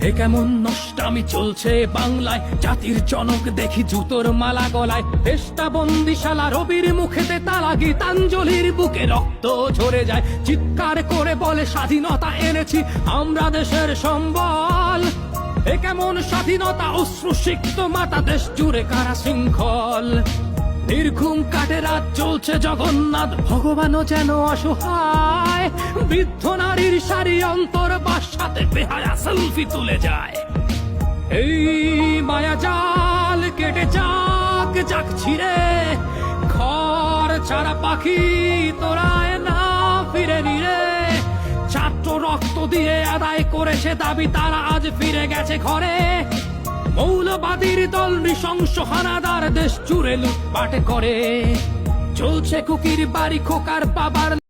এ কেমন নষ্টামি চলছে বাংলায়, জাতির জনক দেখি জুতোর মালা গলায়। দেশটা বন্দিশালা, রবির মুখেতে তালা, গীতাঞ্জলির বুকে রক্ত ঝরে যায়। চিৎকার করে বলে স্বাধীনতা এনেছি আমরা দেশের সম্বল। এ কেমন স্বাধীনতা, অশ্রুসিক্ত মাতা, দেশ জুড়ে কারা শৃঙ্খল। নির্ঘুম কাটে রাত, চলছে জগন্নাথ, ভগবানও যেন অসহায়। বৃদ্ধ নারীর সারি অন্তর বাসাতে বেহায়া সেলফি তুলে যায়। এই মায়া জাল কেটে যাক যাক ছিঁড়ে, ঘর ছাড়া পাখি তোরায় না ফিরে নিরে। ছাত্র রক্ত দিয়ে আদায় করেছে দাবি, তারা আজ ফিরে গেছে ঘরে। মৌলবাদীর দল নৃশংস হানাদার দেশ জুড়ে লুটপাট করে। চলছে কুকির বাড়ি, খোকার বাবার